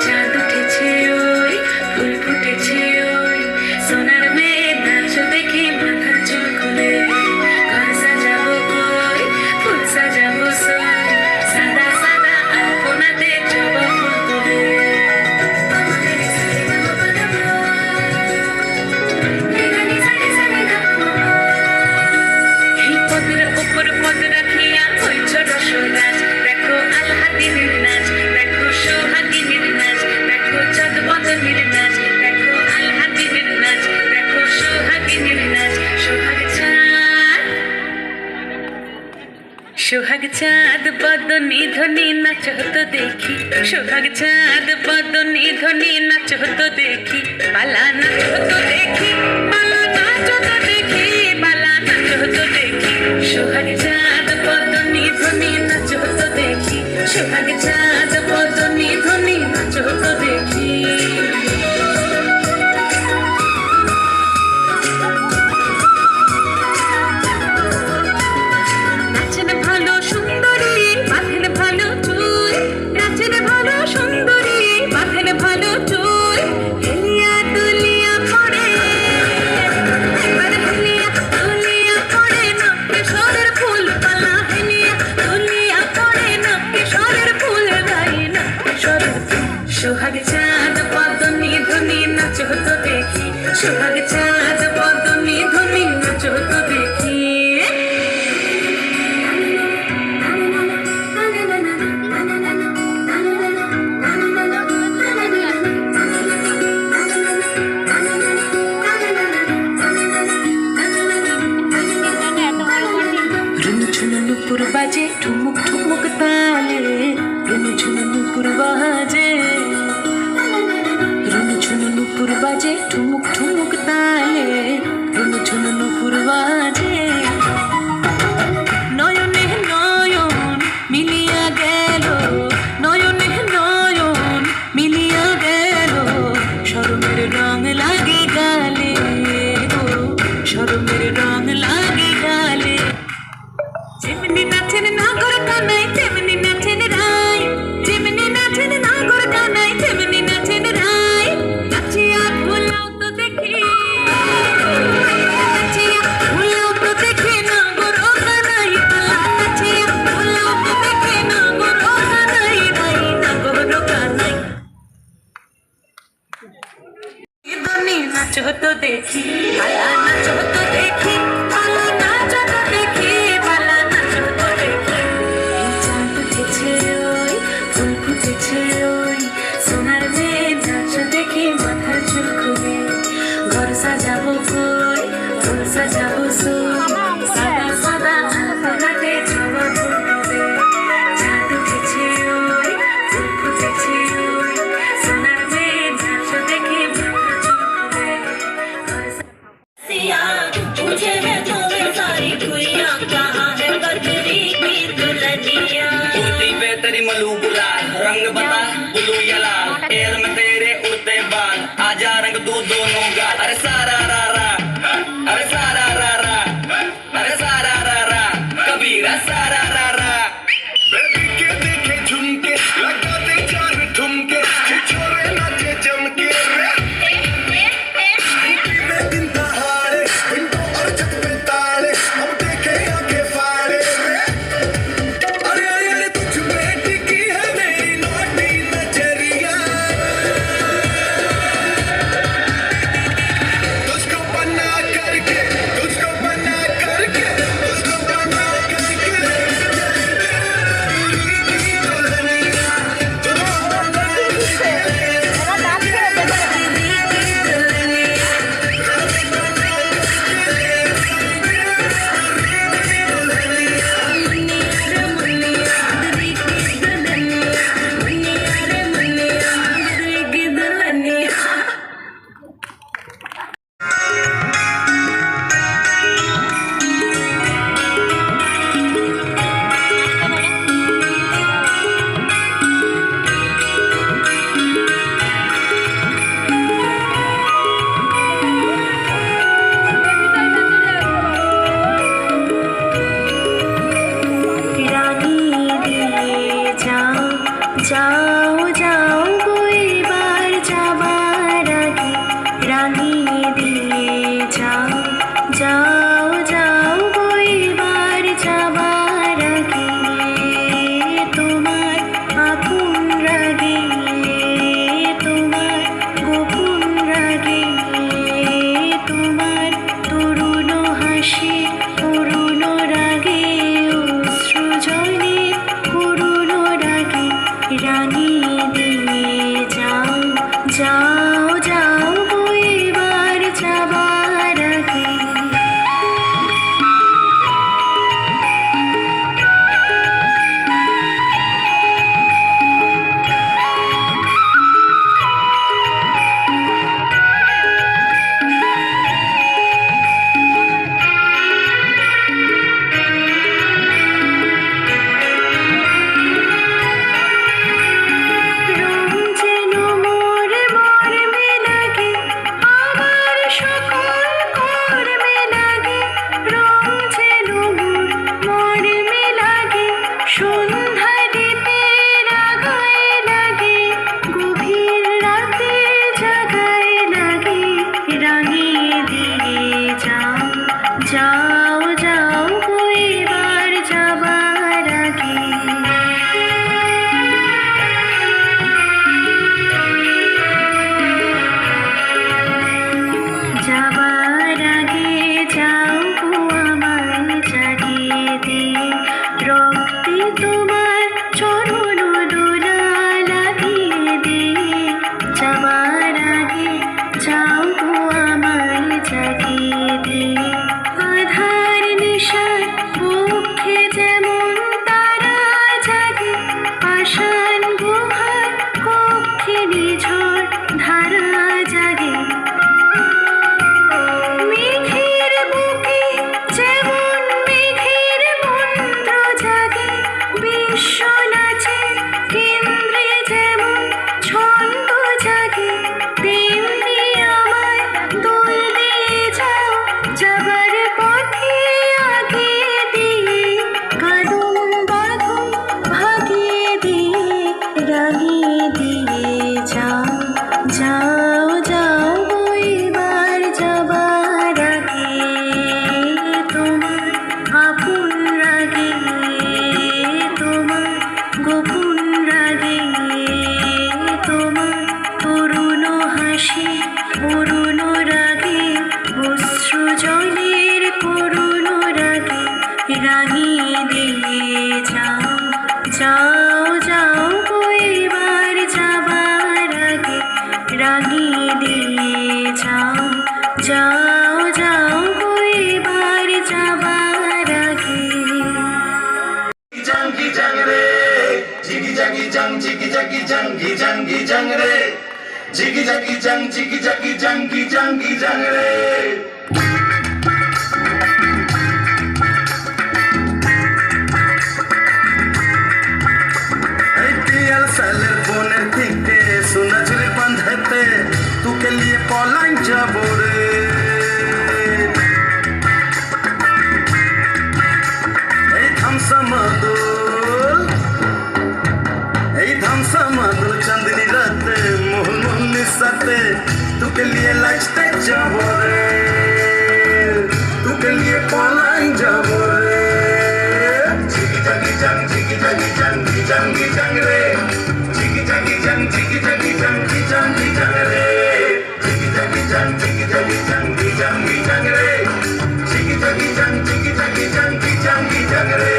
চাঁদ উঠেছে ওই ফুল ফুটেছে ওই সোনার বেদ নাচ দেখে মাথা চুল খুলে ঘর সাজাবো কই ফুল সাজাবো সই সাদা সাদা আলপনাতে জবা ফুল তুলে এই পদের উপর পদ রাখিয়া হইছ রসরাজ দেখো আল্লাদিনের নাচ দেখো সোহাগিনীর নাচ দেখো চাঁদ বদনের নাচ দেখো আল্লাদিনের নাচ দেখো সোহাগিনীর নাচ সোহাগ চাঁদ বদনী ধ্বনি নাচ হতো দেখি সোহাগ চাঁদ বদনী ধ্বনি নাচ হতো দেখি বালা নাচ হতো দেখি বালা নাচ হতো দেখি বালা নাচ হতো দেখি সোহাগ চাঁদ বদনী ধ্বনি নাচ হতো দেখি সোহাগ চাঁদ বদনী ধ্বনি নাচ হতো দেখি নাচেন ভালো সুন্দরী বাঁধেন ভালো চুল নাচেন ভালো সুন্দরী বাঁধেন ভালো চুল হেলিয়া দুলিয়া পড়ে একবার হেলিয়া দুলিয়া পড়ে নকেশ্বরের ফুল পালা হেলিয়া দুলিয়া পড়ে নকেশ্বরের ফুল গাই নকেশ্বরের সোহাগ চাঁদ বদনী ধ্বনি নাচ হতো দেখি সোহাগ চাঁদ বদনী ধ্বনি নাচ হতো দেখি নুপুর বাজে ঠুমুক ঠুমুক তালে রুনু ঝুনু নুপুর বাজে রুনু ঝুনু নুপুর বাজে ঠুমুক ঠুমুক তালে রুনু ঝুনু নুপুর বাজে নয়নে নয়ন মিলিয়া গেল নয়নে নয়ন মিলিয়া গেল শরমের রং লাগে গালে গো শরমের রং লাগে গালে যেমনি নাচেন নাগর কানাই তেমনি নাচেন রায় যেমনি নাচেন নাগর কানাই তেমনি নাচেন রায় নাচিয়া ভুলাও তো দেখি নাচিয়া ভুলাও তো দেখি নাগর ও কানাই পালা নাচিয়া ভুলাও তো দেখি নাগর ও কানাই ভাই নাগর ও কানাই ইদনি নাচ হতো দেখি পালা নাচ হতো দেখি পালা নাচ হতো দেখি পালা নাচ হতো দেখি এই চাঁদ উঠেছে ওই ফুল ফুটেছে ওই সোনার মেয়ে নাচ দেখি মাথার চুল খুলে ঘর সাজাবো কই ফুল সাজাবো সই সাদা সাদা আলপনাতে জবা ফুল তুলে চাঁদ উঠেছে ওই ফুল ফুটেছে ওই সোনার মেয়ে নাচ দেখি মাথার চুল খুলে ঘর सिया मुझे है तुम्हें सारी खुइयां कहाँ है बकरी की दुल्हनिया कुर्ती पे तेरी मलू गुलाल रंग बता ब्लू या लाल एयर में तेरे उड़ते बाल आजा रंग दो दोनों गाल अरे सारा रा रा अरे सारा रा रा अरे सारा रा रा कबीरा सारा रा रा बेबी के देखे झुमके लगाते चार ठुमके छोरे नाचे जमके दिन दहाड़े विंडो और छत पे ताले अब देखे आंखें फाड़े अरे अरे अरे तुझ में टिकी है मेरी नोटी नजरिया तुझको দিয়ে যাও যাও যাও গো এবার যাবার আগে যাবার আগে যাও গো আমায় জাগিয়ে দিয়ে রক্তে তোমার চরণ দোলা লাগিয়ে দিয়ে যাবার আগে যাও গো আমায় জাগিয়ে দিয়ে আধার নিশার পক্ষে যেমন তারা জাগে পাষাণ গুহার কক্ষে নিঝড় ধারা জাগে মেঘের বুকে যেমন মেঘের মন্ত্র জাগে বিশ্ব নাচে কেন্দ্রে যেমন ছন্দ জাগে তেমনি আমায় দোল দিয়ে যাও যাবার পথে আগে দিয়ে কাদুম বাঁধন ভাগিয়ে দিয়ে রাগিয়ে দিয়ে যাও যাও যাও গো এবার যাবার আগে তোমার আপন রাগে তোমার গোপন রাগে তোমার তরুণ হাসি অরুণ রাগে অশ্রু জলের করুণ রাগে রাগিয়ে দিয়ে যাও যাও যাও গো এবার যাবার আগে রাগিয়ে দিয়ে যাও যাও যাও গো এবার যাবার আগে jangi jang re jigi jagi jang jigi jagi jangi jangi jang re jigi jagi jang jigi jagi jangi jangi jang re APL saler boner thike suna chule bandhete tu ke liye polain jabo re ei thamsa madul chandni rate mohul mohli sate tu ke liye lifestyle jabo re tu ke liye polain jabo re jigi jagi jang jigi jagi jangi jangi jang re jigi jagi jang jigi jagi jangi jangi jang re jigi jagi jang jigi jagi jangi jangi jang re jigi jagi jang jigi jagi jangi jangi jang re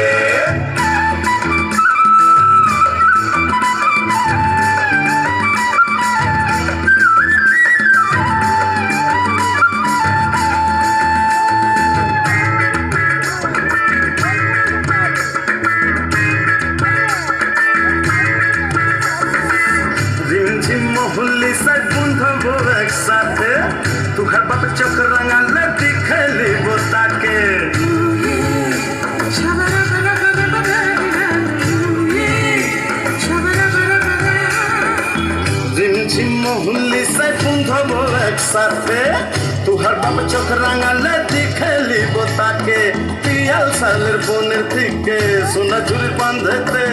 রিমঝিম মহুল্লি side বন্ধবো একসাথে তুহার বাপ চোখ রাঙালে দিখেলিব তাকে রিমঝিম মহুল্লি side বন্ধবো একসাথে তুহার বাপ চোখ রাঙালে দিখেলিব তাকে পিয়াল সালের বনের থেকে সোনা ঝুড়ি বাঁধেতে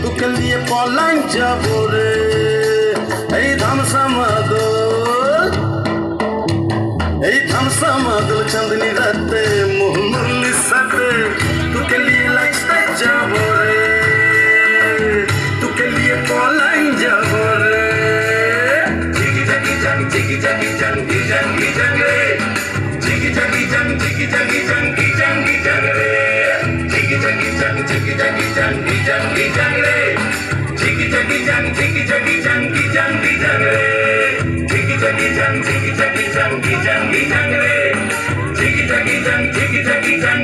তোকে নিয়ে পলাইন যাবো রে এই ধামসা মাদল চাঁদনি রাতে মোহন মুরলির সাথে তোকে নিয়ে লাগতে যাবো রে তোকে নিয়ে পলাইন যাবো রে জিগি জাগি জাং জিগি জাগি জাঙ্গি জাঙ্গি জাং রে জিগি জাগি জাং জিগি জাগি জাঙ্গি জাঙ্গি জাং রে জিগি জাগি জাং জিগি জাগি জাঙ্গি জাঙ্গি জাং রে jigi jagi jang jigi jagi jangi jangi jang re jigi jagi jang jigi jagi jangi jangi jang re jigi jagi jang jigi jagi jang